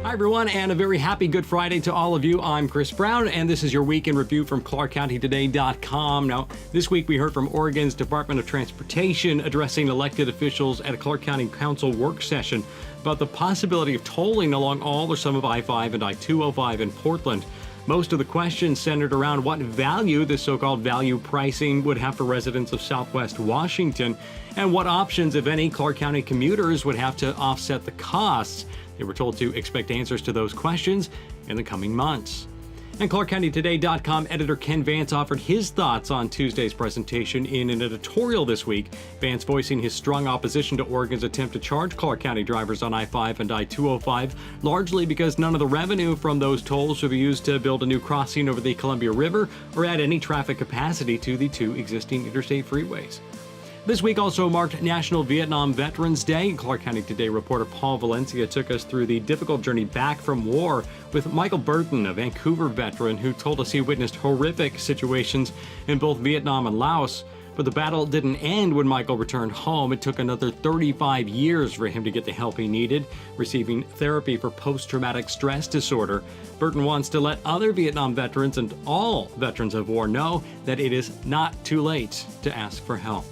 Hi, everyone, and a very happy Good Friday to all of you. I'm Chris Brown, and this is your Week in Review from ClarkCountyToday.com. Now, this week we heard from Oregon's Department of Transportation addressing elected officials at a Clark County Council work session about the possibility of tolling along all or some of I-5 and I-205 in Portland. Most of the questions centered around what value this so-called value pricing would have for residents of Southwest Washington, and what options, if any, Clark County commuters would have to offset the costs. They were told to expect answers to those questions in the coming months. And ClarkCountyToday.com editor Ken Vance offered his thoughts on Tuesday's presentation in an editorial this week. Vance voicing his strong opposition to Oregon's attempt to charge Clark County drivers on I-5 and I-205, largely because none of the revenue from those tolls should be used to build a new crossing over the Columbia River or add any traffic capacity to the two existing interstate freeways. This week also marked National Vietnam Veterans Day. Clark County Today reporter Paul Valencia took us through the difficult journey back from war with Michael Burton, a Vancouver veteran who told us he witnessed horrific situations in both Vietnam and Laos. But the battle didn't end when Michael returned home. It took another 35 years for him to get the help he needed, receiving therapy for post-traumatic stress disorder. Burton wants to let other Vietnam veterans and all veterans of war know that it is not too late to ask for help.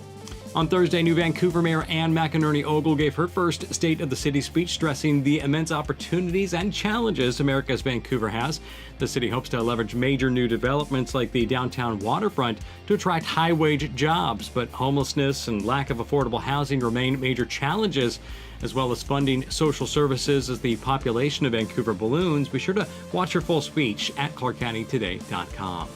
On Thursday, New Vancouver Mayor Anne McInerney-Ogle gave her first State of the City speech, stressing the immense opportunities and challenges America's Vancouver has. The city hopes to leverage major new developments like the downtown waterfront to attract high-wage jobs, but homelessness and lack of affordable housing remain major challenges, as well as funding social services as the population of Vancouver balloons. Be sure to watch her full speech at ClarkCountyToday.com.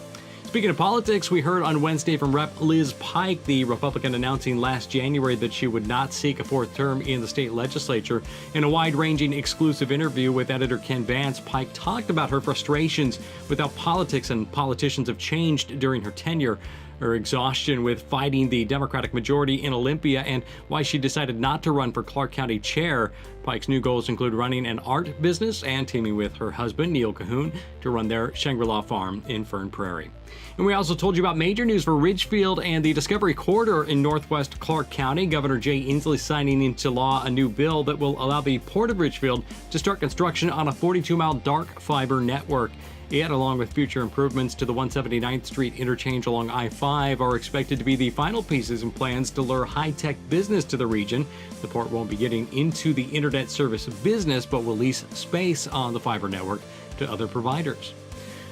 Speaking of politics, we heard on Wednesday from Rep. Liz Pike, the Republican, announcing last January that she would not seek a fourth term in the state legislature. In a wide-ranging exclusive interview with editor Ken Vance, Pike talked about her frustrations with how politics and politicians have changed during her tenure, her exhaustion with fighting the Democratic majority in Olympia, and why she decided not to run for Clark County chair. Pike's new goals include running an art business and teaming with her husband, Neil Cahoon, to run their Shangri-La farm in Fern Prairie. And we also told you about major news for Ridgefield and the Discovery Corridor in northwest Clark County. Governor Jay Inslee signing into law a new bill that will allow the Port of Ridgefield to start construction on a 42-mile dark fiber network. It, along with future improvements to the 179th Street interchange along I-5, are expected to be the final pieces in plans to lure high-tech business to the region. The port won't be getting into the internet service business, but will lease space on the fiber network to other providers.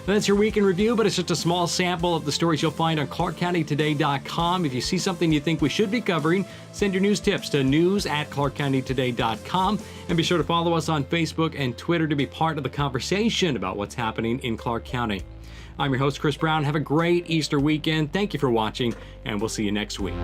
That's your Week in Review, but it's just a small sample of the stories you'll find on ClarkCountyToday.com. If you see something you think we should be covering, send your news tips to news@ClarkCountyToday.com. And be sure to follow us on Facebook and Twitter to be part of the conversation about what's happening in Clark County. I'm your host, Chris Brown. Have a great Easter weekend. Thank you for watching, and we'll see you next week.